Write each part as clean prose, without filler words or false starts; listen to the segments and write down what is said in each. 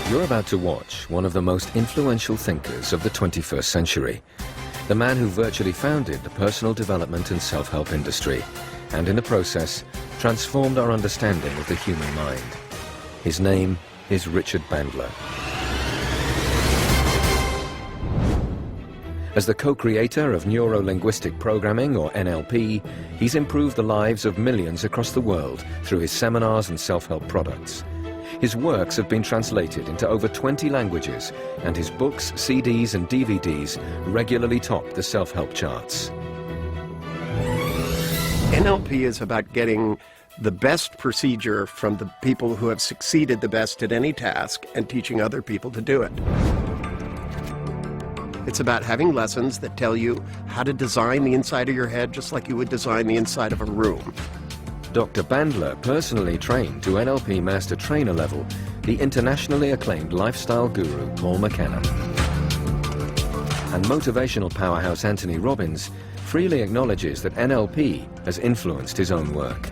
You're about to watch one of the most influential thinkers of the 21st century, the man who virtually founded the personal development and self-help industry, and in the process, transformed our understanding of the human mind. His name is Richard Bandler. As the co-creator of neuro-linguistic programming, or NLP, he's improved the lives of millions across the world through his seminars and self-help products. His works have been translated into over 20 languages, and his books, CDs and DVDs regularly top the self-help charts. NLP is about getting the best procedure from the people who have succeeded the best at any task and teaching other people to do it. It's about having lessons that tell you how to design the inside of your head just like you would design the inside of a room. Dr. Bandler personally trained to NLP Master Trainer level the internationally acclaimed lifestyle guru Paul McKenna. And motivational powerhouse Anthony Robbins freely acknowledges that NLP has influenced his own work.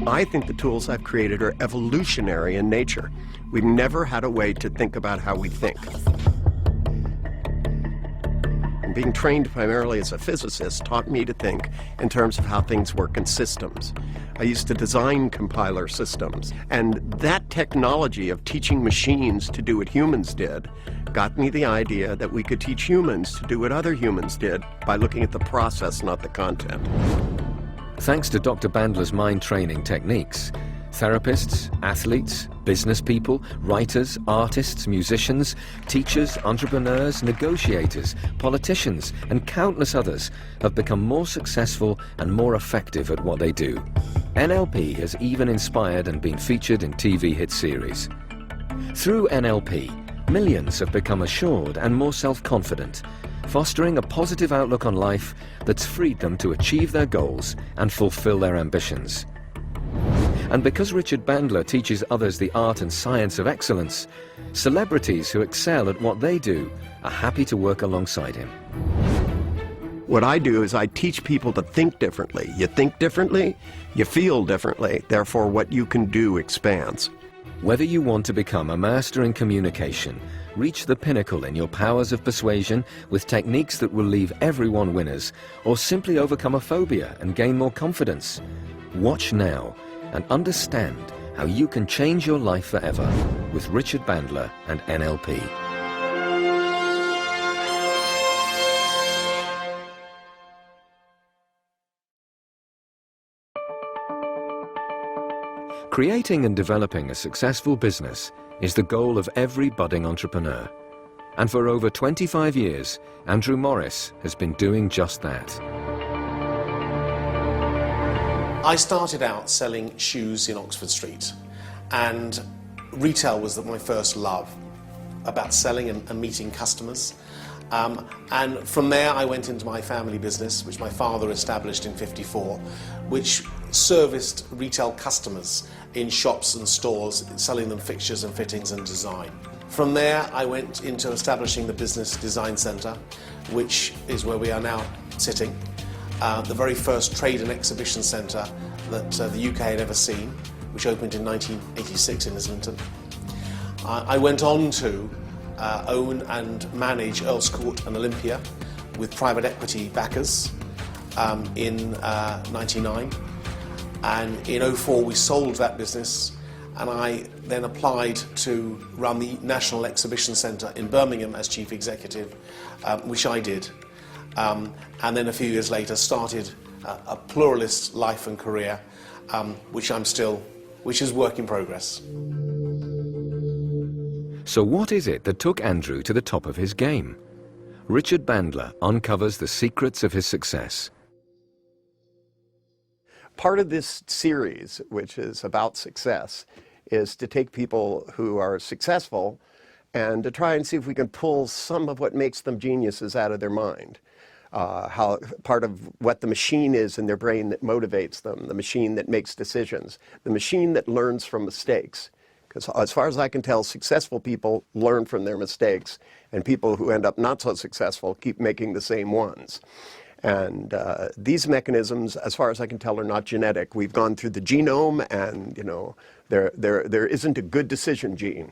I think the tools I've created are evolutionary in nature. We've never had a way to think about how we think. Being trained primarily as a physicist taught me to think in terms of how things work in systems. I used to design compiler systems, and that technology of teaching machines to do what humans did got me the idea that we could teach humans to do what other humans did by looking at the process, not the content. Thanks to Dr. Bandler's mind training techniques, therapists, athletes, business people, writers, artists, musicians, teachers, entrepreneurs, negotiators, politicians, and countless others have become more successful and more effective at what they do. NLP has even inspired and been featured in TV hit series. Through NLP, millions have become assured and more self-confident, fostering a positive outlook on life that's freed them to achieve their goals and fulfill their ambitions. And because Richard Bandler teaches others the art and science of excellence, celebrities who excel at what they do are happy to work alongside him. What I do is I teach people to think differently. You think differently, you feel differently, therefore what you can do expands. Whether you want to become a master in communication, reach the pinnacle in your powers of persuasion with techniques that will leave everyone winners, or simply overcome a phobia and gain more confidence, watch now and understand how you can change your life forever with Richard Bandler and NLP. Creating and developing a successful business is the goal of every budding entrepreneur. And for over 25 years, Andrew Morris has been doing just that. I started out selling shoes in Oxford Street, and retail was my first love, about selling and meeting customers. And from there I went into my family business, which my father established in '54, which serviced retail customers in shops and stores, selling them fixtures and fittings and design. From there I went into establishing the Business Design Centre, which is where we are now sitting. The very first trade and exhibition centre that the UK had ever seen, which opened in 1986 in Islington. I went on to own and manage Earl's Court and Olympia with private equity backers in '99. And in '04 we sold that business, and I then applied to run the National Exhibition Centre in Birmingham as chief executive, which I did. And then a few years later started a pluralist life and career, which is work in progress. So what is it that took Andrew to the top of his game? Richard Bandler uncovers the secrets of his success. Part of this series, which is about success, is to take people who are successful and to try and see if we can pull some of what makes them geniuses out of their mind. How part of what the machine is in their brain that motivates them, the machine that makes decisions, the machine that learns from mistakes. Because as far as I can tell, successful people learn from their mistakes, and people who end up not so successful keep making the same ones. And these mechanisms, as far as I can tell, are not genetic. We've gone through the genome, and there isn't a good decision gene.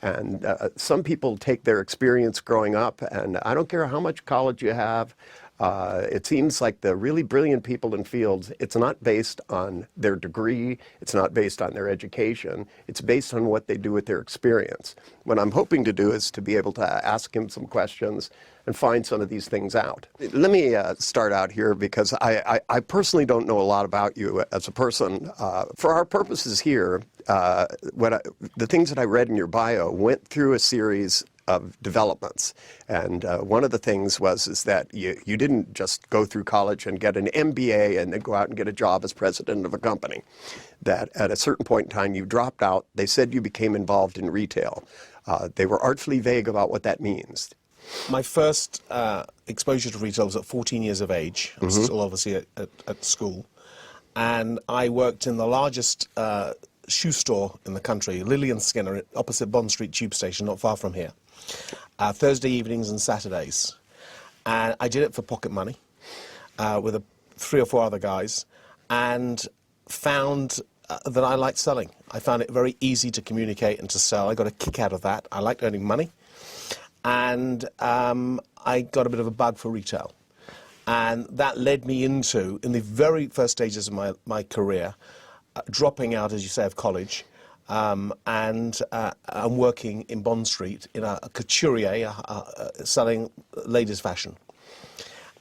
And some people take their experience growing up, and I don't care how much college you have, it seems like the really brilliant people in fields, it's not based on their degree, it's not based on their education, it's based on what they do with their experience. What I'm hoping to do is to be able to ask him some questions and find some of these things out. Let me start out here, because I personally don't know a lot about you as a person. For our purposes here, the things that I read in your bio went through a series of developments. And one of the things is that you didn't just go through college and get an MBA and then go out and get a job as president of a company. That at a certain point in time you dropped out. They said you became involved in retail. They were artfully vague about what that means. My first exposure to retail was at 14 years of age. I was still obviously at school. And I worked in the largest shoe store in the country, Lilly & Skinner, opposite Bond Street Tube Station, not far from here. Thursday evenings and Saturdays. And I did it for pocket money with 3 or 4 other guys, and found that I liked selling. I found it very easy to communicate and to sell. I got a kick out of that. I liked earning money. And I got a bit of a bug for retail. And that led me into, in the very first stages of my career, dropping out, as you say, of college, and I'm working in Bond Street in a couturier selling ladies' fashion.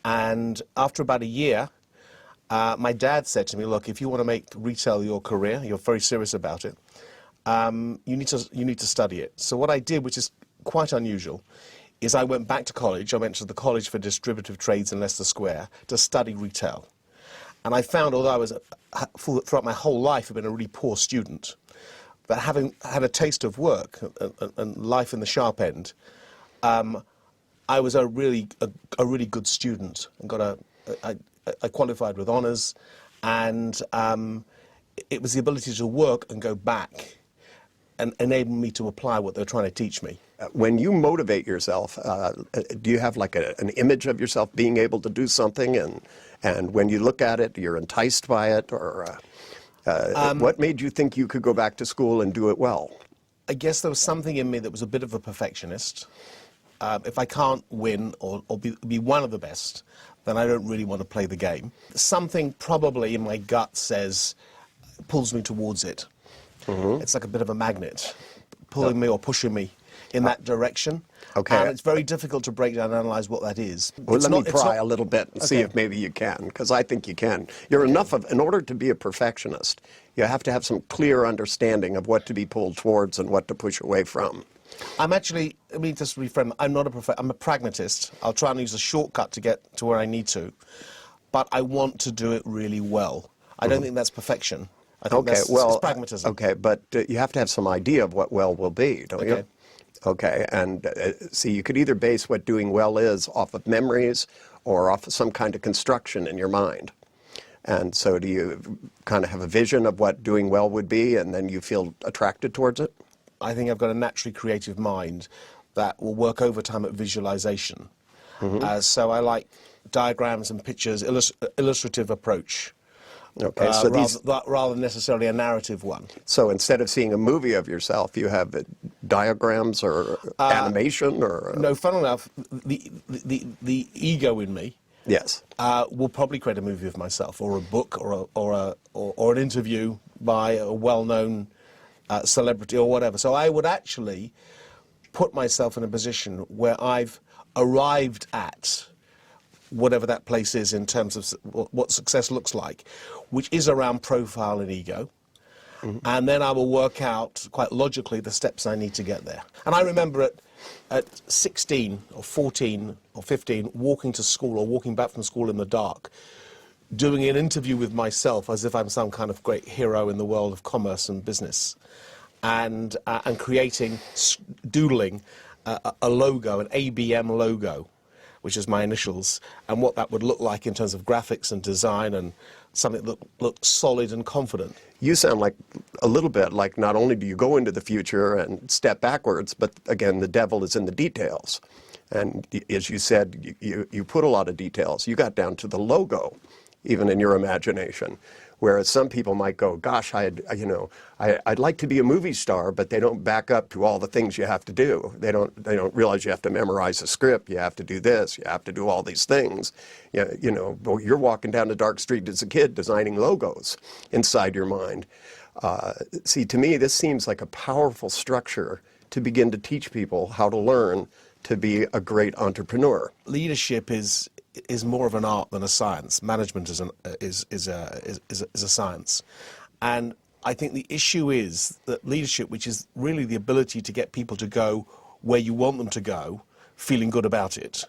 And after about a year, my dad said to me, look, if you want to make retail your career, you're very serious about it, you need to study it. So what I did, which is quite unusual, is I went back to college. I went to the College for Distributive Trades in Leicester Square to study retail. And I found, although I was, throughout my whole life, have been a really poor student, but having had a taste of work and life in the sharp end, I was a really good student, and I qualified with honours, and it was the ability to work and go back and enable me to apply what they're trying to teach me. When you motivate yourself, do you have like an image of yourself being able to do something, and when you look at it, you're enticed by it, or what made you think you could go back to school and do it well? I guess there was something in me that was a bit of a perfectionist. If I can't win or be one of the best, then I don't really want to play the game. Something probably in my gut pulls me towards it. It's like a bit of a magnet, pulling me or pushing me in that direction. Okay. And it's very difficult to break down and analyze what that is. Well, let me pry a little bit and see if maybe you can, because I think you can. In order to be a perfectionist, you have to have some clear understanding of what to be pulled towards and what to push away from. I'm actually, let me just reframe, I'm a pragmatist. I'll try and use a shortcut to get to where I need to, but I want to do it really well. I don't think that's perfection. I think it's pragmatism. Okay, but you have to have some idea of what well will be, don't you? Okay, and see, you could either base what doing well is off of memories or off of some kind of construction in your mind. And so do you kind of have a vision of what doing well would be, and then you feel attracted towards it? I think I've got a naturally creative mind that will work overtime at visualization. So I like diagrams and pictures, illustrative approach. Okay, so rather than necessarily a narrative one. So instead of seeing a movie of yourself, you have diagrams or animation, or no. Fun enough, the ego in me, yes, will probably create a movie of myself, or a book, or an interview by a well-known celebrity or whatever. So I would actually put myself in a position where I've arrived at whatever that place is in terms of what success looks like, which is around profile and ego. And then I will work out quite logically the steps I need to get there. And I remember at 16 or 14 or 15, walking to school or walking back from school in the dark, doing an interview with myself as if I'm some kind of great hero in the world of commerce and business, and doodling a logo, an ABM logo, which is my initials, and what that would look like in terms of graphics and design, and something that looks solid and confident. You sound like a little bit like not only do you go into the future and step backwards, but again, the devil is in the details. And as you said, you put a lot of details. You got down to the logo, even in your imagination. Whereas some people might go, gosh, I'd like to be a movie star, but they don't back up to all the things you have to do. They don't realize you have to memorize a script, you have to do this, you have to do all these things. You're walking down the dark street as a kid designing logos inside your mind. See, to me, this seems like a powerful structure to begin to teach people how to learn to be a great entrepreneur. Leadership is more of an art than a science. Management is a science. And I think the issue is that leadership, which is really the ability to get people to go where you want them to go, feeling good about it.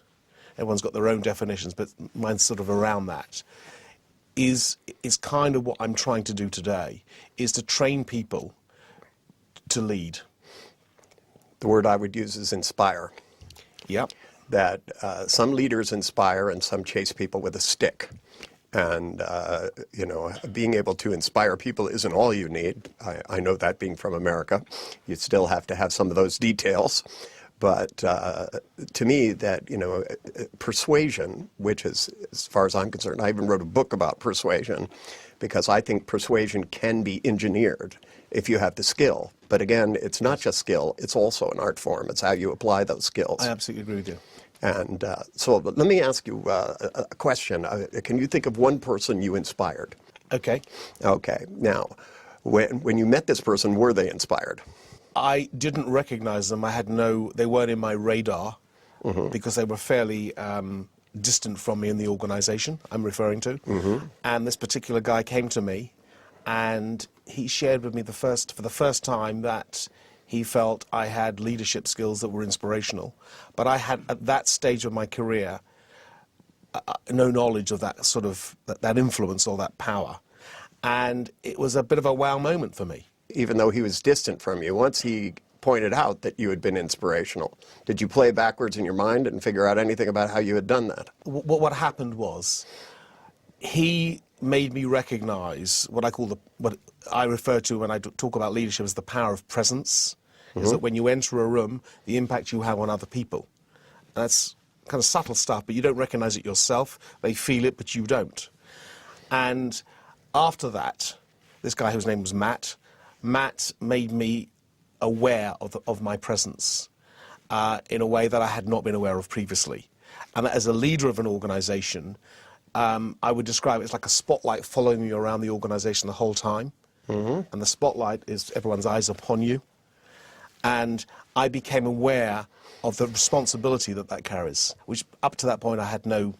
Everyone's got their own definitions, but mine's sort of around that. Is kind of what I'm trying to do today, is to train people to lead. The word I would use is inspire. Yep. That some leaders inspire and some chase people with a stick. And, being able to inspire people isn't all you need. I know that being from America. You still have to have some of those details. But to me, that, persuasion, which is, as far as I'm concerned, I even wrote a book about persuasion, because I think persuasion can be engineered if you have the skill. But again, it's not just skill, it's also an art form. It's how you apply those skills. I absolutely agree with you. And so let me ask you a question. Can you think of one person you inspired? Okay. Okay. Now, when you met this person, were they inspired? I didn't recognize them. They weren't in my radar because they were fairly distant from me in the organization I'm referring to. And this particular guy came to me and he shared with me for the first time that he felt I had leadership skills that were inspirational. But I had, at that stage of my career, no knowledge of that sort of, that influence or that power. And it was a bit of a wow moment for me. Even though he was distant from you, once he pointed out that you had been inspirational, did you play backwards in your mind and figure out anything about how you had done that? What happened was, he made me recognize what I refer to when I talk about leadership as the power of presence. Is that when you enter a room, the impact you have on other people. And that's kind of subtle stuff, but you don't recognize it yourself. They feel it, but you don't. And after that, this guy whose name was Matt made me aware of my presence in a way that I had not been aware of previously. And as a leader of an organization, I would describe it as like a spotlight following you around the organization the whole time. And the spotlight is everyone's eyes upon you. And I became aware of the responsibility that carries, which up to that point I had no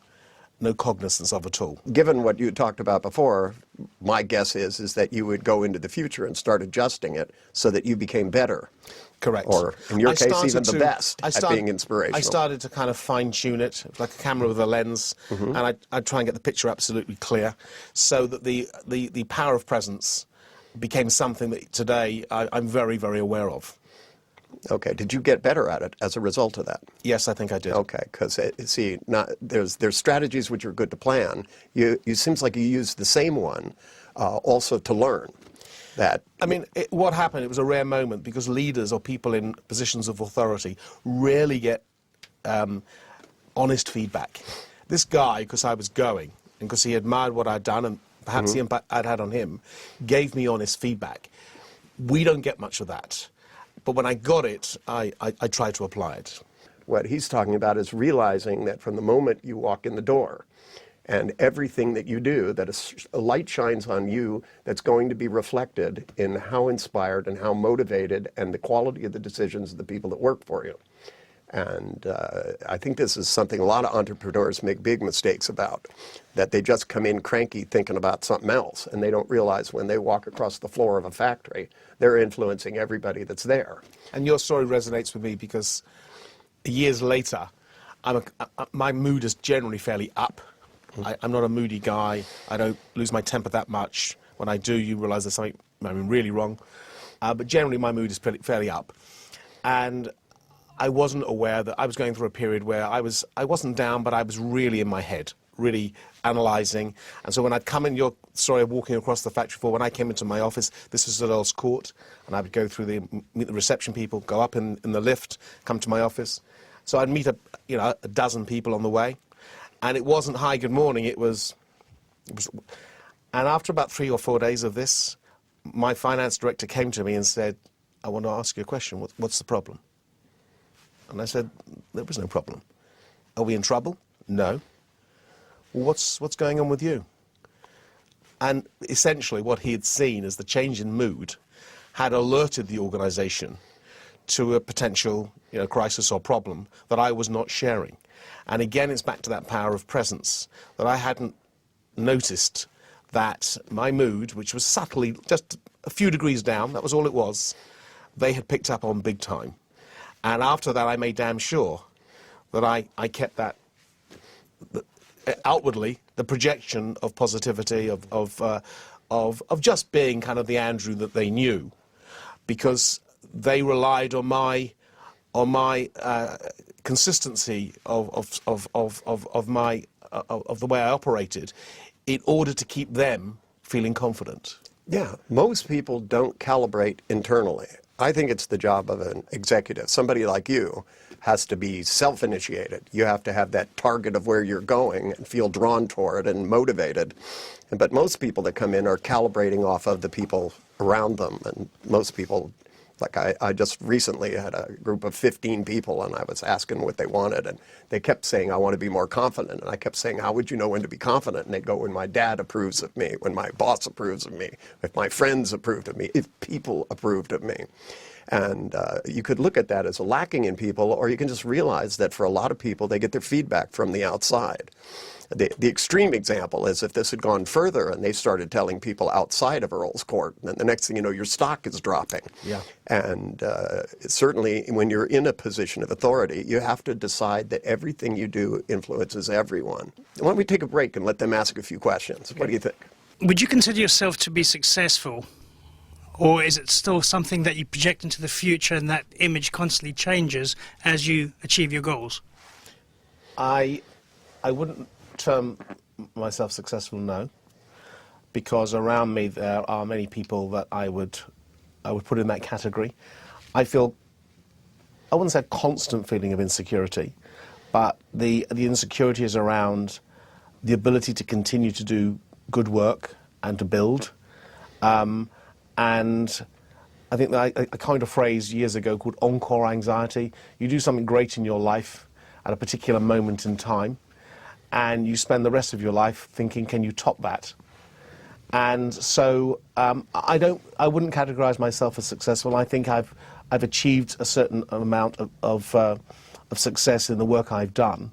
cognizance of at all. Given what you talked about before, my guess is that you would go into the future and start adjusting it so that you became better. Correct. Or, in your case, even the best at being inspirational. I started to kind of fine-tune it, like a camera with a lens, and I'd try and get the picture absolutely clear, so that the power of presence became something that today I'm very, very aware of. Okay. Did you get better at it as a result of that? Yes, I think I did. Okay, because there's strategies which are good to plan. You seems like you used the same one also to learn. That I mean, what happened? It was a rare moment because leaders or people in positions of authority rarely get honest feedback. This guy, because I was going and because he admired what I'd done and perhaps the impact I'd had on him, gave me honest feedback. We don't get much of that. But when I got it, I tried to apply it. what he's talking about is realizing that from the moment you walk in the door and everything that you do, that a light shines on you that's going to be reflected in how inspired and how motivated and the quality of the decisions of the people that work for you. And I think this is something a lot of entrepreneurs make big mistakes about, that they just come in cranky thinking about something else, and they don't realize when they walk across the floor of a factory, they're influencing everybody that's there. And your story resonates with me because years later, my mood is generally fairly up. I'm not a moody guy. I don't lose my temper that much. When I do, you realize there's something really wrong. But generally, my mood is fairly up. And I wasn't aware that I was going through a period where I wasn't down, but I was really in my head, really analysing. And so when I'd come in, your story of walking across the factory floor, when I came into my office, this was at Earl's Court, and I would go through meet the reception people, go up in the lift, come to my office. So I'd meet a dozen people on the way, and it wasn't hi, good morning. It was. And after about 3 or 4 days of this, my finance director came to me and said, "I want to ask you a question. What's the problem?" And I said, "There was no problem." "Are we in trouble?" "No." "Well, what's going on with you?" And essentially what he had seen as the change in mood had alerted the organisation to a potential crisis or problem that I was not sharing. And again, it's back to that power of presence, that I hadn't noticed that my mood, which was subtly just a few degrees down, that was all it was, they had picked up on big time. And after that, I made damn sure that I kept that outwardly, the projection of positivity, of just being kind of the Andrew that they knew, because they relied on my consistency of the way I operated in order to keep them feeling confident. Yeah, most people don't calibrate internally. I think it's the job of an executive. Somebody like you has to be self-initiated. You have to have that target of where you're going and feel drawn toward and motivated. But most people that come in are calibrating off of the people around them. And most people, like I just recently had a group of 15 people, and I was asking what they wanted, and they kept saying, "I want to be more confident." And I kept saying, "How would you know when to be confident?" And they'd go, "When my dad approves of me, when my boss approves of me, if my friends approved of me, if people approved of me." And you could look at that as a lacking in people, or you can just realize that for a lot of people, they get their feedback from the outside. The extreme example is if this had gone further and they started telling people outside of Earl's Court, and the next thing you know, your stock is dropping. Yeah. And certainly when you're in a position of authority, you have to decide that everything you do influences everyone. Why don't we take a break and let them ask a few questions? Okay. What do you think? Would you consider yourself to be successful, or is it still something that you project into the future and that image constantly changes as you achieve your goals? I wouldn't term myself successful, no, because around me there are many people that I would put in that category. I feel, I wouldn't say a constant feeling of insecurity, but the insecurity is around the ability to continue to do good work and to build. And I think that I coined a phrase years ago called encore anxiety. You do something great in your life at a particular moment in time, and you spend the rest of your life thinking, can you top that? And so I wouldn't categorize myself as successful. I think I've achieved a certain amount of success in the work I've done,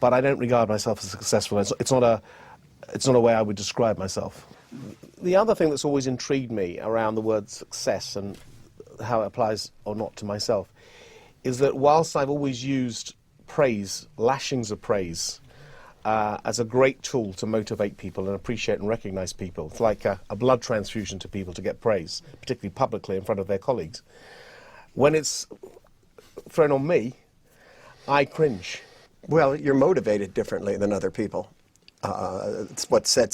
but I don't regard myself as successful. It's not a way I would describe myself. The other thing that's always intrigued me around the word success and how it applies or not to myself is that whilst I've always used praise, lashings of praise, as a great tool to motivate people and appreciate and recognize people. It's like a blood transfusion to people to get praise, particularly publicly in front of their colleagues. When it's thrown on me, I cringe. Well, you're motivated differently than other people. It's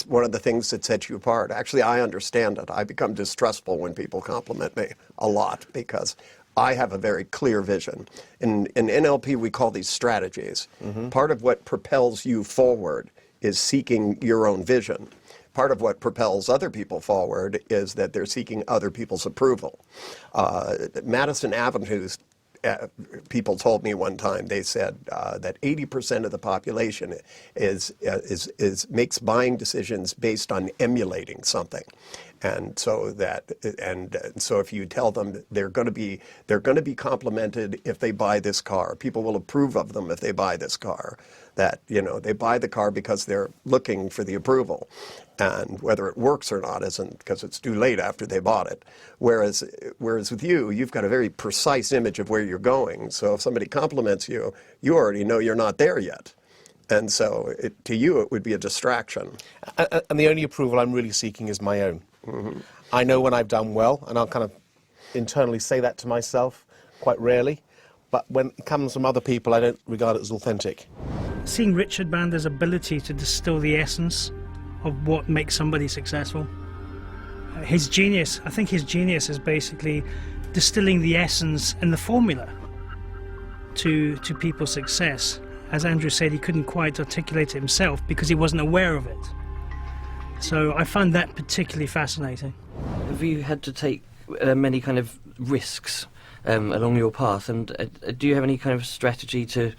one of the things that sets you apart. Actually, I understand it. I become distrustful when people compliment me a lot because I have a very clear vision. In NLP, we call these strategies. Mm-hmm. Part of what propels you forward is seeking your own vision. Part of what propels other people forward is that they're seeking other people's approval. Madison Avenue's people told me one time, they said that 80% of the population makes buying decisions based on emulating something. And so so if you tell them they're going to be complimented if they buy this car, people will approve of them if they buy this car. That they buy the car because they're looking for the approval, and whether it works or not isn't because it's too late after they bought it. Whereas with you, you've got a very precise image of where you're going. So if somebody compliments you, you already know you're not there yet. And so to you, it would be a distraction. And the only approval I'm really seeking is my own. Mm-hmm. I know when I've done well, and I'll kind of internally say that to myself quite rarely, but when it comes from other people, I don't regard it as authentic. Seeing Richard Bandler's ability to distill the essence of what makes somebody successful, his genius, I think his genius is basically distilling the essence in the formula. to people's success. As Andrew said, he couldn't quite articulate it himself because he wasn't aware of it. So I found that particularly fascinating. Have you had to take many kind of risks along your path, and do you have any kind of strategy to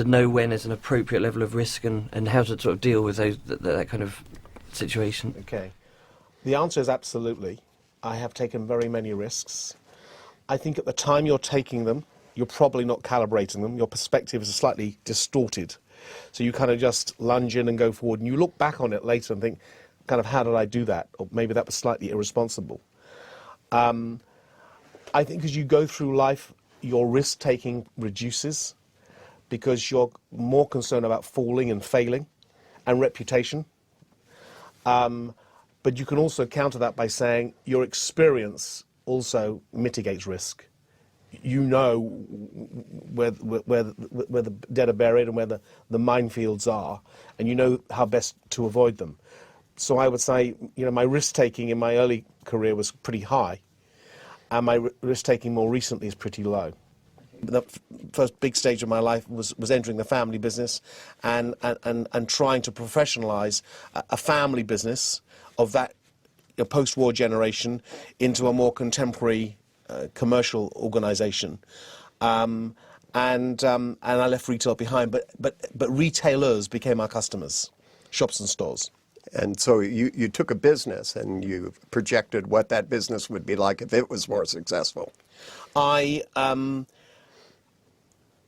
know when is an appropriate level of risk and how to sort of deal with that kind of situation? Okay. The answer is absolutely. I have taken very many risks. I think at the time you're taking them, you're probably not calibrating them. Your perspective is slightly distorted. So you kind of just lunge in and go forward, and you look back on it later and think, kind of, how did I do that? Or maybe that was slightly irresponsible. I think as you go through life, your risk-taking reduces because you're more concerned about falling and failing and reputation. But you can also counter that by saying your experience also mitigates risk. You know where the dead are buried and where the minefields are, and you know how best to avoid them. So I would say, my risk-taking in my early career was pretty high, and my risk-taking more recently is pretty low. The first big stage of my life was entering the family business and trying to professionalise a family business of that post-war generation into a more contemporary commercial organisation. And I left retail behind, but retailers became our customers, shops and stores. And so you took a business and you projected what that business would be like if it was more successful. I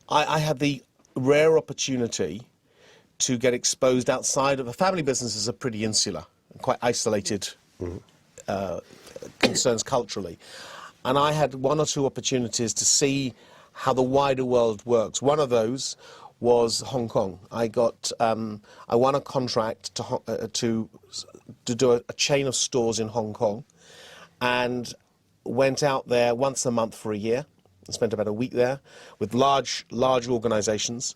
had the rare opportunity to get exposed outside of a family business. Is a pretty insular, quite isolated concerns culturally. And I had one or two opportunities to see how the wider world works. One of those was Hong Kong. I won a contract to do a chain of stores in Hong Kong, and went out there once a month for a year. I spent about a week there with large organisations,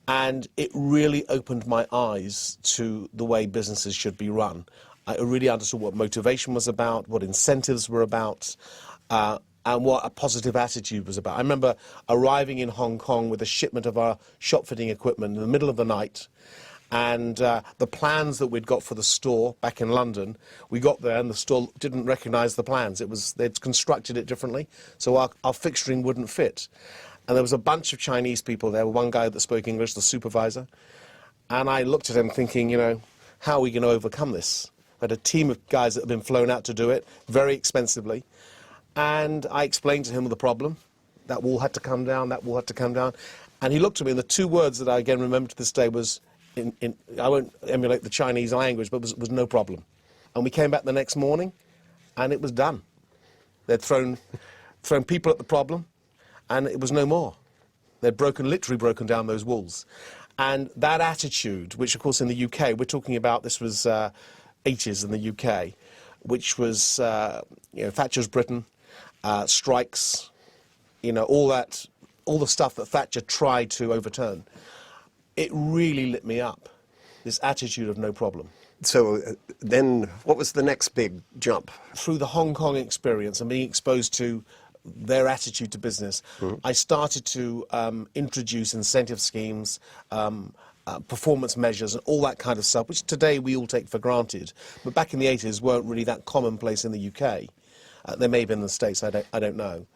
and it really opened my eyes to the way businesses should be run. I really understood what motivation was about, what incentives were about, and what a positive attitude was about. I remember arriving in Hong Kong with a shipment of our shop fitting equipment in the middle of the night, and the plans that we'd got for the store back in London, we got there and the store didn't recognise the plans. They'd constructed it differently, so our fixturing wouldn't fit. And there was a bunch of Chinese people there, one guy that spoke English, the supervisor, and I looked at him thinking, how are we going to overcome this? We had a team of guys that had been flown out to do it, very expensively, and I explained to him the problem. That wall had to come down, that wall had to come down, and he looked at me, and the two words that I again remember to this day was, I won't emulate the Chinese language, but was no problem. And we came back the next morning, and it was done. They'd thrown people at the problem, and it was no more. They'd literally broken down those walls. And that attitude, which of course in the UK, we're talking about, this was 80s in the UK, which was Thatcher's Britain, strikes, all the stuff that Thatcher tried to overturn. It really lit me up, this attitude of no problem. So then what was the next big jump? Through the Hong Kong experience and being exposed to their attitude to business, I started to introduce incentive schemes, performance measures and all that kind of stuff, which today we all take for granted, but back in the 80s weren't really that commonplace in the UK. They may have been in the States, I don't know.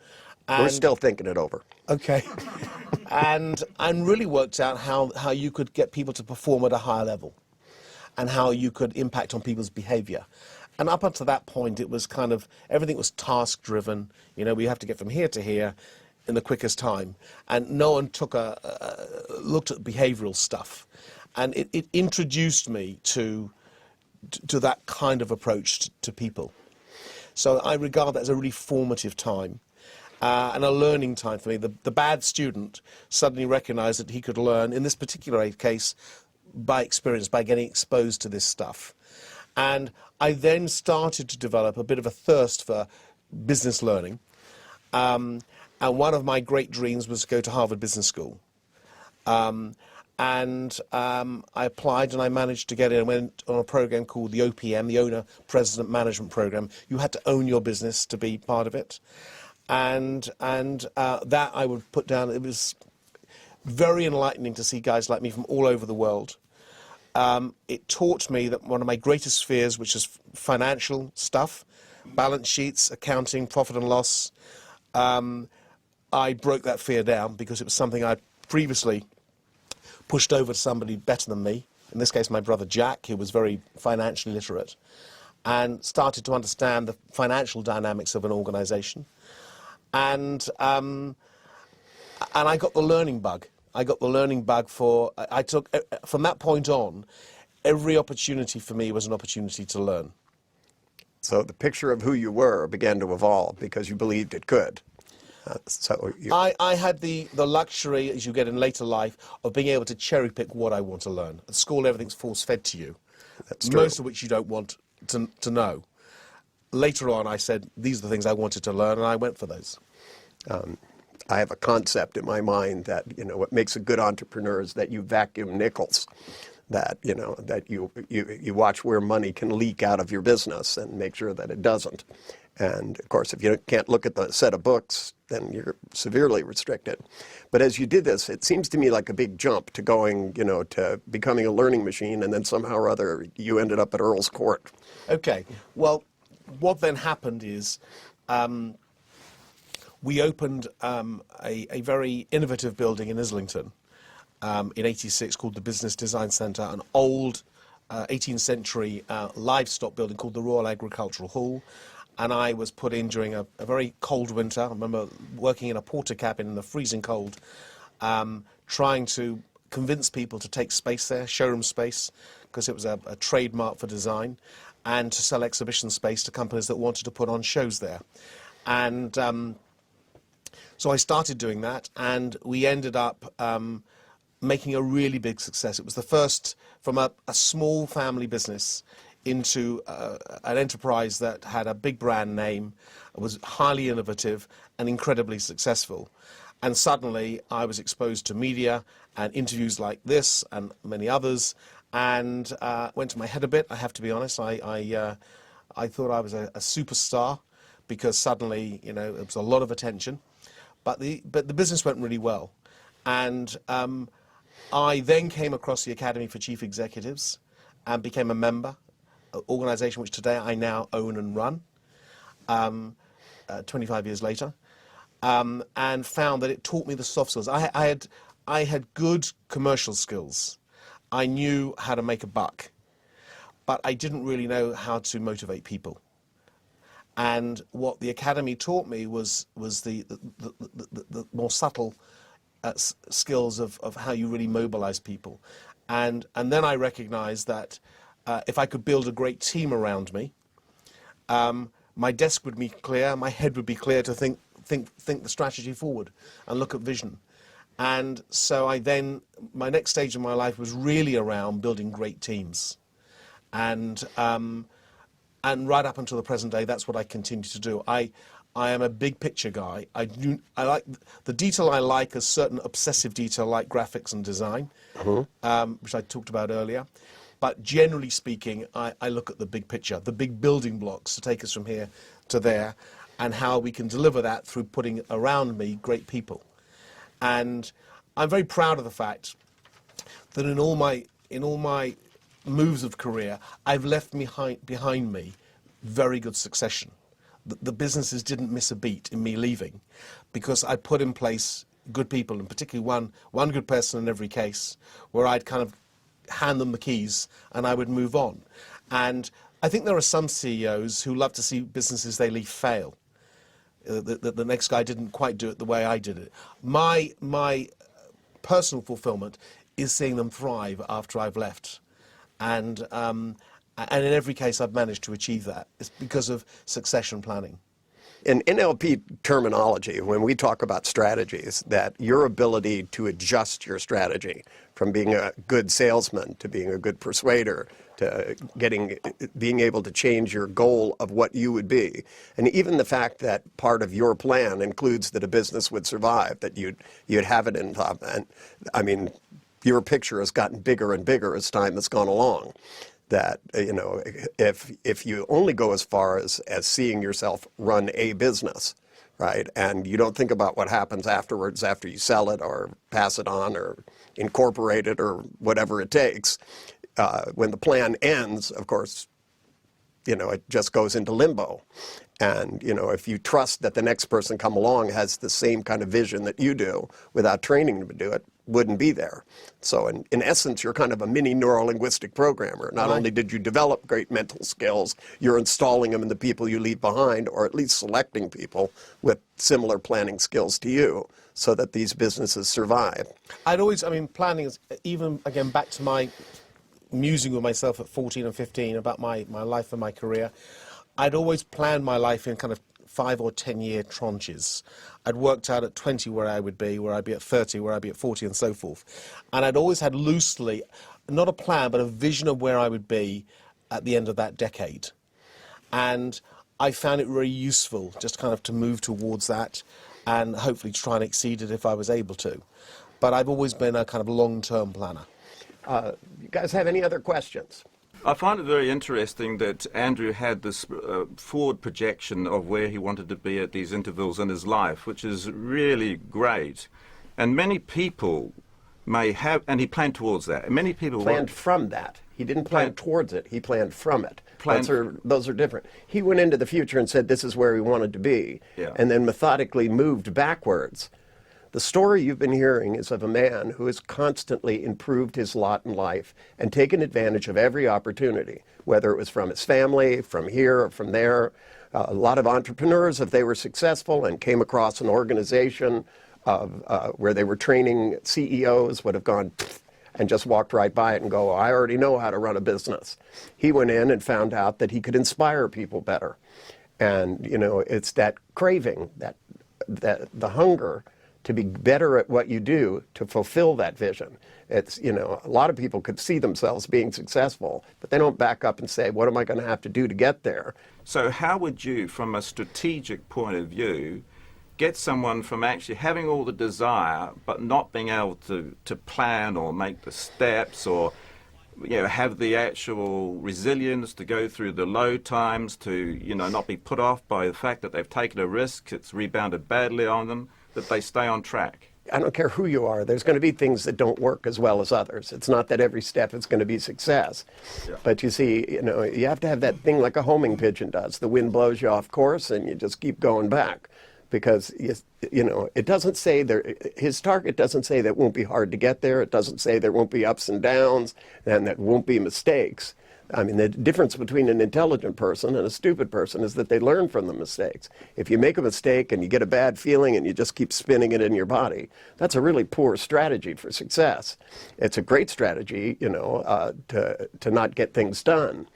We're still thinking it over. Okay. and really worked out how you could get people to perform at a higher level and how you could impact on people's behaviour. And up until that point, it was kind of, everything was task-driven. We have to get from here to here in the quickest time. And no one looked at behavioural stuff. And it introduced me to that kind of approach to people. So I regard that as a really formative time. And a learning time for me. The bad student suddenly recognised that he could learn, in this particular case, by experience, by getting exposed to this stuff. And I then started to develop a bit of a thirst for business learning. And one of my great dreams was to go to Harvard Business School. And I applied and I managed to get in. I went on a program called the OPM, the Owner President Management Program. You had to own your business to be part of it. And that I would put down, it was very enlightening to see guys like me from all over the world. It taught me that one of my greatest fears, which is financial stuff, balance sheets, accounting, profit and loss, I broke that fear down because it was something I previously pushed over to somebody better than me, in this case my brother Jack, who was very financially literate, and started to understand the financial dynamics of an organisation. And I got the learning bug. I got the learning bug I took, from that point on, every opportunity for me was an opportunity to learn. So the picture of who you were began to evolve because you believed it could. I had the luxury, as you get in later life, of being able to cherry pick what I want to learn. At school, everything's force-fed to you, That's true. most of which you don't want to know. Later on, I said, these are the things I wanted to learn, and I went for those. I have a concept in my mind that, what makes a good entrepreneur is that you vacuum nickels, that, that you watch where money can leak out of your business and make sure that it doesn't. And, of course, if you can't look at the set of books, then you're severely restricted. But as you did this, it seems to me like a big jump to going, to becoming a learning machine, and then somehow or other you ended up at Earl's Court. Okay. Well, what then happened is we opened a very innovative building in Islington in '86 called the Business Design Centre, an old 18th century livestock building called the Royal Agricultural Hall. And I was put in during a very cold winter. I remember working in a porter cabin in the freezing cold, trying to convince people to take space there, showroom space, because it was a trademark for design, and to sell exhibition space to companies that wanted to put on shows there. And so I started doing that, and we ended up making a really big success. It was the first from a small family business into an enterprise that had a big brand name, was highly innovative and incredibly successful. And suddenly I was exposed to media and interviews like this and many others, and went to my head a bit, I have to be honest. I thought I was a superstar because suddenly, it was a lot of attention. But the business went really well. And I then came across the Academy for Chief Executives and became a member, organisation which today I now own and run, 25 years later, and found that it taught me the soft skills. I had good commercial skills. I knew how to make a buck, but I didn't really know how to motivate people. And what the Academy taught me was the more subtle skills of how you really mobilize people. And then I recognized that if I could build a great team around me, my desk would be clear, my head would be clear to think the strategy forward and look at vision. And so my next stage in my life was really around building great teams. And right up until the present day, that's what I continue to do. I am a big picture guy. I like the detail. I like a certain obsessive detail like graphics and design, which I talked about earlier. But generally speaking, I look at the big picture, the big building blocks to take us from here to there, and how we can deliver that through putting around me great people. And I'm very proud of the fact that in all my moves of career, I've left behind me very good succession. The businesses didn't miss a beat in me leaving because I put in place good people, and particularly one good person in every case, where I'd kind of hand them the keys and I would move on. And I think there are some CEOs who love to see businesses they leave fail. The next guy didn't quite do it the way I did it. My personal fulfillment is seeing them thrive after I've left. And in every case I've managed to achieve that. It's because of succession planning. In NLP terminology, when we talk about strategies, that your ability to adjust your strategy from being a good salesman to being a good persuader to being able to change your goal of what you would be, and even the fact that part of your plan includes that a business would survive, that you'd have it in top. And I mean, your picture has gotten bigger and bigger as time has gone along. That, if you only go as far as seeing yourself run a business, right? And you don't think about what happens afterwards after you sell it or pass it on or incorporate it or whatever it takes. When the plan ends, of course, it just goes into limbo. And, if you trust that the next person come along has the same kind of vision that you do without training them to do it, wouldn't be there. So in essence, you're kind of a mini neurolinguistic programmer. Not only did you develop great mental skills, you're installing them in the people you leave behind, or at least selecting people with similar planning skills to you so that these businesses survive. Planning is, even, again, back to my musing with myself at 14 and 15 about my life and my career, I'd always planned my life in kind of 5 or 10 year tranches. I'd worked out at 20 where I would be, where I'd be at 30, where I'd be at 40, and so forth. And I'd always had loosely, not a plan, but a vision of where I would be at the end of that decade. And I found it really useful just kind of to move towards that and hopefully try and exceed it if I was able to. But I've always been a kind of long-term planner. You guys have any other questions? I find it very interesting that Andrew had this forward projection of where he wanted to be at these intervals in his life, which is really great. And many people may have, and he planned towards that. And many people planned from that. He didn't plan towards it. He planned from it. Planned. Those are different. He went into the future and said, this is where he wanted to be, Yeah. and then methodically moved backwards. The story you've been hearing is of a man who has constantly improved his lot in life and taken advantage of every opportunity, whether it was from his family, from here, or from there. A lot of entrepreneurs, if they were successful and came across an organization where they were training CEOs, would have gone and just walked right by it and go, I already know how to run a business. He went in and found out that he could inspire people better. And, it's that craving, that the hunger to be better at what you do, to fulfill that vision. It's, a lot of people could see themselves being successful, but they don't back up and say, what am I going to have to do to get there? So how would you, from a strategic point of view, get someone from actually having all the desire, but not being able to plan or make the steps or have the actual resilience to go through the low times, to, not be put off by the fact that they've taken a risk, it's rebounded badly on them, that they stay on track? I don't care who you are, there's going to be things that don't work as well as others. It's not that every step is going to be success. Yeah. But you see, you have to have that thing like a homing pigeon does. The wind blows you off course and you just keep going back. Because, it doesn't say there, his target doesn't say that it won't be hard to get there. It doesn't say there won't be ups and downs and that won't be mistakes. I mean, the difference between an intelligent person and a stupid person is that they learn from the mistakes. If you make a mistake and you get a bad feeling and you just keep spinning it in your body, that's a really poor strategy for success. It's a great strategy, to not get things done.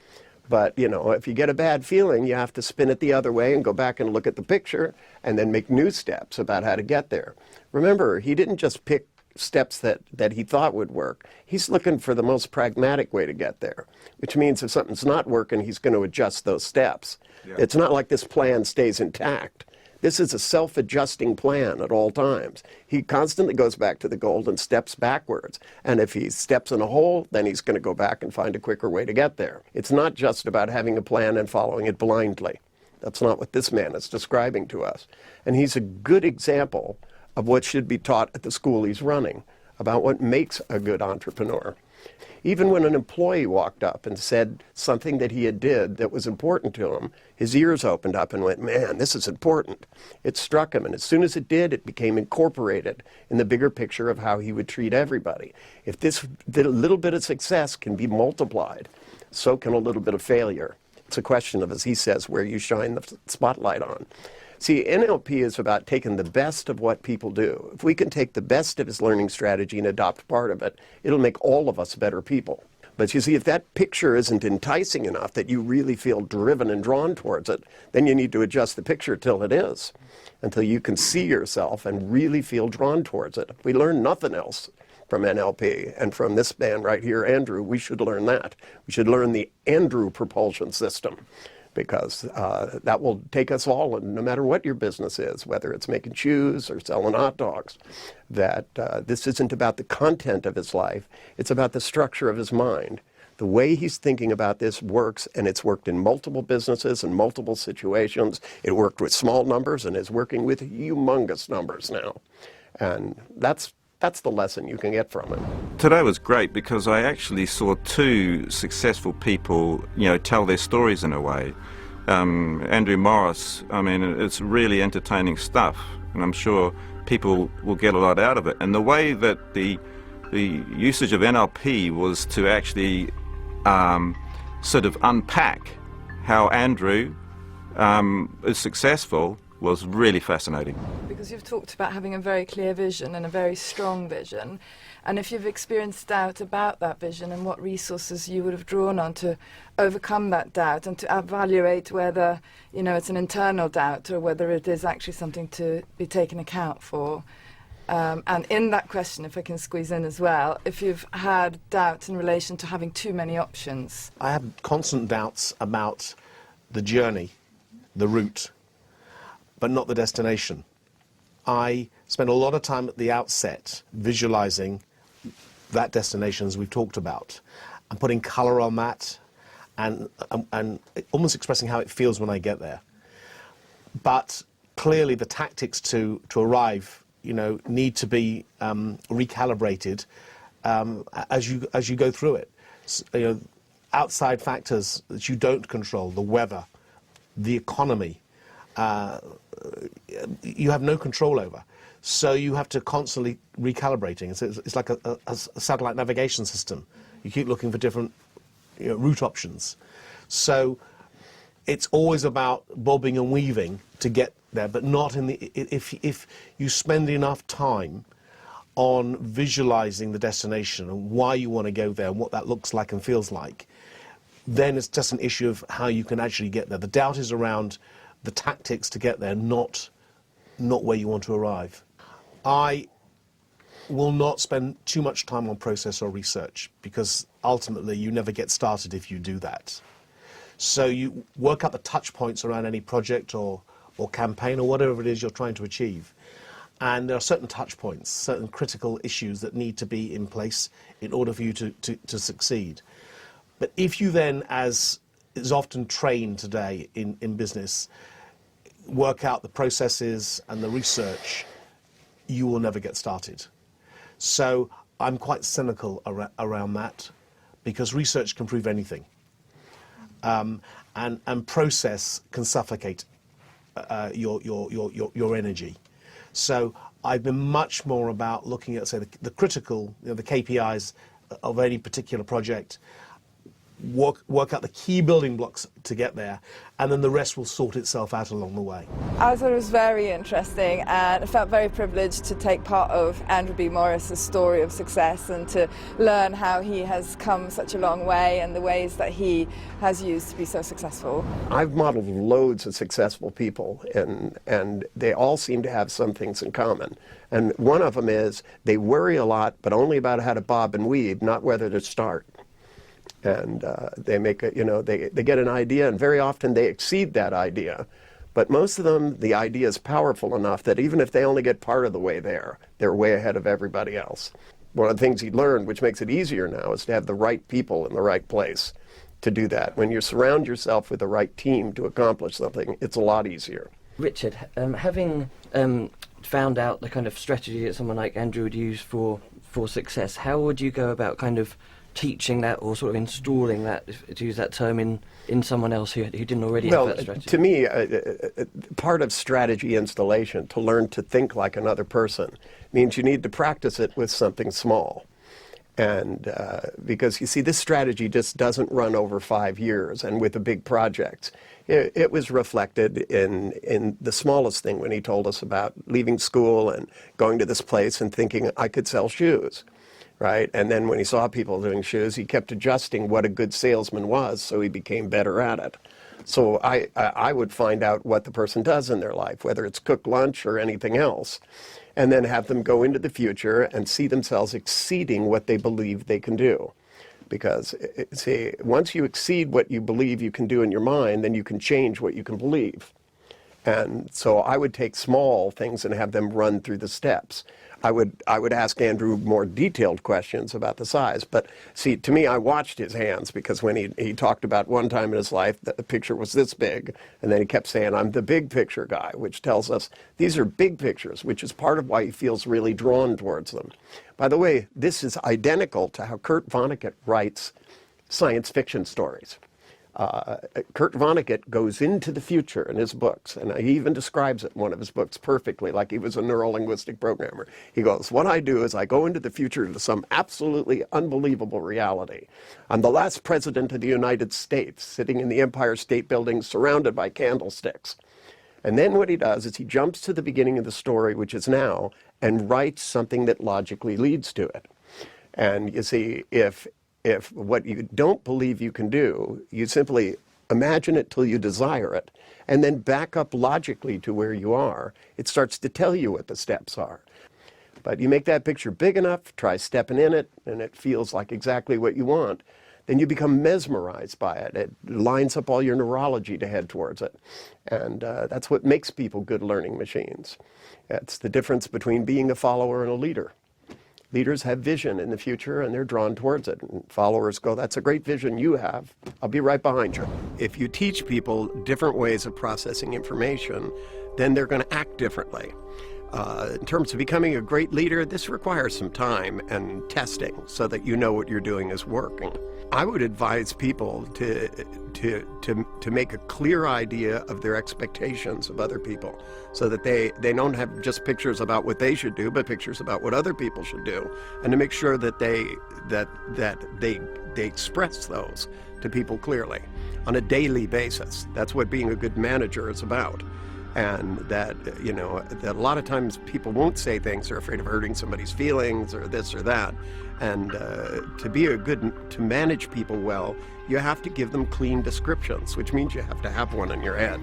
But, if you get a bad feeling, you have to spin it the other way and go back and look at the picture and then make new steps about how to get there. Remember, he didn't just pick steps that he thought would work. He's looking for the most pragmatic way to get there, which means if something's not working, he's going to adjust those steps. Yeah. It's not like this plan stays intact. This is a self-adjusting plan at all times. He constantly goes back to the goal and steps backwards. And if he steps in a hole, then he's going to go back and find a quicker way to get there. It's not just about having a plan and following it blindly. That's not what this man is describing to us. And he's a good example of what should be taught at the school he's running, about what makes a good entrepreneur. Even when an employee walked up and said something that he did that was important to him, his ears opened up and went, man, this is important. It struck him, and as soon as it did, it became incorporated in the bigger picture of how he would treat everybody. If this little bit of success can be multiplied, so can a little bit of failure. It's a question of, as he says, where you shine the spotlight on. See, NLP is about taking the best of what people do. If we can take the best of his learning strategy and adopt part of it, it'll make all of us better people. But you see, if that picture isn't enticing enough that you really feel driven and drawn towards it, then you need to adjust the picture till it is, until you can see yourself and really feel drawn towards it. If we learn nothing else from NLP and from this man right here, Andrew, we should learn that. We should learn the Andrew propulsion system, because that will take us all, and no matter what your business is, whether it's making shoes or selling hot dogs, that this isn't about the content of his life, it's about the structure of his mind, The way he's thinking about this works, and it's worked in multiple businesses and multiple situations. It worked with small numbers and is working with humongous numbers now. And that's the lesson you can get from it. Today was great because I actually saw two successful people, tell their stories in a way. Andrew Morris, I mean, it's really entertaining stuff, and I'm sure people will get a lot out of it. And the way that the usage of NLP was to actually sort of unpack how Andrew is successful was really fascinating. Because you've talked about having a very clear vision and a very strong vision, and if you've experienced doubt about that vision and what resources you would have drawn on to overcome that doubt and to evaluate whether it's an internal doubt or whether it is actually something to be taken account for. And in that question, if I can squeeze in as well, if you've had doubts in relation to having too many options. I have constant doubts about the journey, the route, but not the destination. I spend a lot of time at the outset visualizing that destination as we've talked about and putting color on that and almost expressing how it feels when I get there. But clearly the tactics to arrive need to be recalibrated as you go through it. Outside factors that you don't control, the weather, the economy, you have no control over. So you have to constantly recalibrating. It's like a satellite navigation system. You keep looking for different route options. So it's always about bobbing and weaving to get there, but not if you spend enough time on visualizing the destination and why you want to go there and what that looks like and feels like, then it's just an issue of how you can actually get there. The doubt is around the tactics to get there, not where you want to arrive. I will not spend too much time on process or research because ultimately you never get started if you do that. So you work out the touch points around any project or campaign or whatever it is you're trying to achieve. And there are certain touch points, certain critical issues that need to be in place in order for you to succeed. But if you then, as is often trained today in business, work out the processes and the research, you will never get started. So I'm quite cynical around that because research can prove anything. And process can suffocate your energy. So I've been much more about looking at, say, the critical, the KPIs of any particular project, work out the key building blocks to get there, and then the rest will sort itself out along the way. I thought it was very interesting, and I felt very privileged to take part of Andrew B. Morris's story of success and to learn how he has come such a long way and the ways that he has used to be so successful. I've modeled loads of successful people, and they all seem to have some things in common. And one of them is they worry a lot, but only about how to bob and weave, not whether to start. And they make they get an idea, and very often they exceed that idea. But most of them, the idea is powerful enough that even if they only get part of the way there, they're way ahead of everybody else. One of the things he learned, which makes it easier now, is to have the right people in the right place to do that. When you surround yourself with the right team to accomplish something, it's a lot easier. Richard, having found out the kind of strategy that someone like Andrew would use for success, how would you go about kind of teaching that or sort of installing that, to use that term, in someone else who didn't already have that strategy? To me, part of strategy installation, to learn to think like another person, means you need to practice it with something small. And because, you see, this strategy just doesn't run over 5 years and with the big projects. It was reflected in the smallest thing when he told us about leaving school and going to this place and thinking I could sell shoes. Right? And then when he saw people doing shoes, he kept adjusting what a good salesman was, so he became better at it. So I would find out what the person does in their life, whether it's cook lunch or anything else, and then have them go into the future and see themselves exceeding what they believe they can do. Because, see, once you exceed what you believe you can do in your mind, then you can change what you can believe. And so I would take small things and have them run through the steps. I would ask Andrew more detailed questions about the size. But see, to me, I watched his hands, because when he talked about one time in his life that the picture was this big, and then he kept saying, I'm the big picture guy, which tells us these are big pictures, which is part of why he feels really drawn towards them. By the way, this is identical to how Kurt Vonnegut writes science fiction stories. Kurt Vonnegut goes into the future in his books, and he even describes it in one of his books perfectly, like he was a neurolinguistic programmer. He goes, what I do is I go into the future to some absolutely unbelievable reality. I'm the last president of the United States, sitting in the Empire State Building surrounded by candlesticks. And then what he does is he jumps to the beginning of the story, which is now, and writes something that logically leads to it. And you see, if what you don't believe you can do, you simply imagine it till you desire it, and then back up logically to where you are, it starts to tell you what the steps are. But you make that picture big enough, try stepping in it, and it feels like exactly what you want, then you become mesmerized by it. It lines up all your neurology to head towards it. And that's what makes people good learning machines. It's the difference between being a follower and a leader. Leaders have vision in the future, and they're drawn towards it. And followers go, that's a great vision you have. I'll be right behind you. If you teach people different ways of processing information, then they're going to act differently. In terms of becoming a great leader, this requires some time and testing so that you know what you're doing is working. I would advise people to make a clear idea of their expectations of other people, so that they don't have just pictures about what they should do, but pictures about what other people should do, and to make sure that they express those to people clearly on a daily basis. That's what being a good manager is about. And that, you know, that a lot of times people won't say things, they're afraid of hurting somebody's feelings or this or that. And to manage people well, you have to give them clean descriptions, which means you have to have one in your head.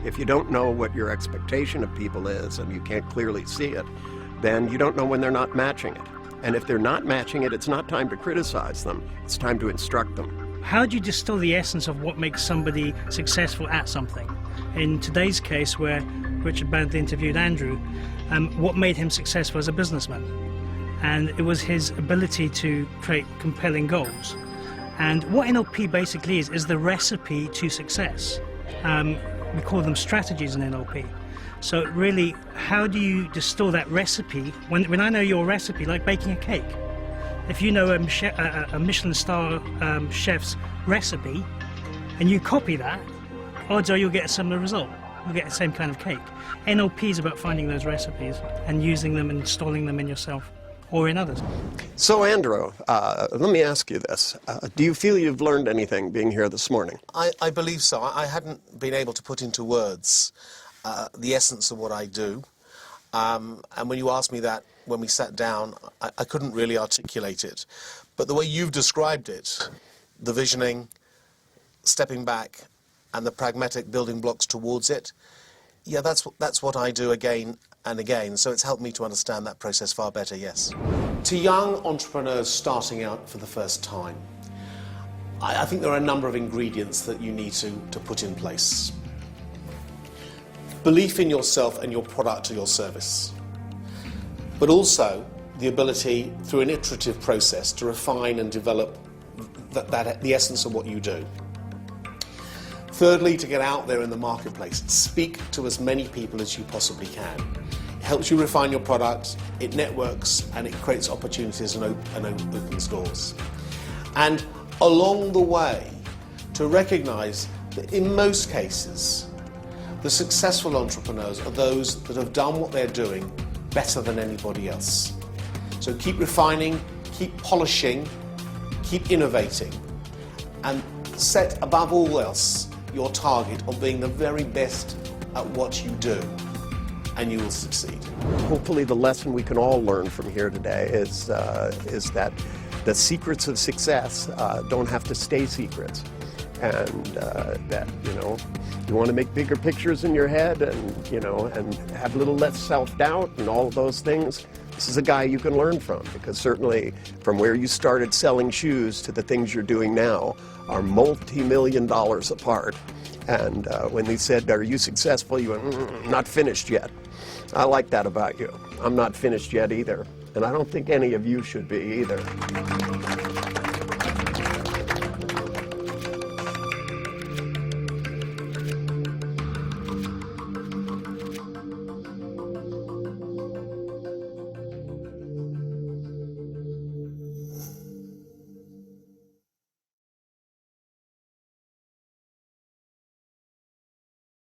If you don't know what your expectation of people is and you can't clearly see it, then you don't know when they're not matching it. And if they're not matching it, it's not time to criticize them, it's time to instruct them. How do you distill the essence of what makes somebody successful at something? In today's case, where Richard Bandler interviewed Andrew, what made him successful as a businessman? And it was his ability to create compelling goals. And what NLP basically is the recipe to success. We call them strategies in NLP. So really, how do you distill that recipe? When I know your recipe, like baking a cake, if you know a Michelin star chef's recipe and you copy that, odds are you'll get a similar result. You'll get the same kind of cake. NLP is about finding those recipes and using them and installing them in yourself or in others. So Andrew, let me ask you this. Do you feel you've learned anything being here this morning? I believe so. I hadn't been able to put into words the essence of what I do. And when you asked me that when we sat down, I couldn't really articulate it. But the way you've described it, the visioning, stepping back, and the pragmatic building blocks towards it, yeah, that's what I do again and again. So it's helped me to understand that process far better, yes. To young entrepreneurs starting out for the first time, I think there are a number of ingredients that you need to put in place. Belief in yourself and your product or your service, but also the ability through an iterative process to refine and develop the essence of what you do. Thirdly, to get out there in the marketplace, speak to as many people as you possibly can. It helps you refine your product, it networks, and it creates opportunities and opens doors. And along the way, to recognize that in most cases, the successful entrepreneurs are those that have done what they're doing better than anybody else. So keep refining, keep polishing, keep innovating, and set above all else your target of being the very best at what you do, and you will succeed. Hopefully the lesson we can all learn from here today is that the secrets of success don't have to stay secrets. And that, you want to make bigger pictures in your head and, and have a little less self-doubt and all of those things. This is a guy you can learn from, because certainly from where you started selling shoes to the things you're doing now are multi-million dollars apart. And when they said, "Are you successful?" you went, "Not finished yet." I like that about you. I'm not finished yet either. And I don't think any of you should be either.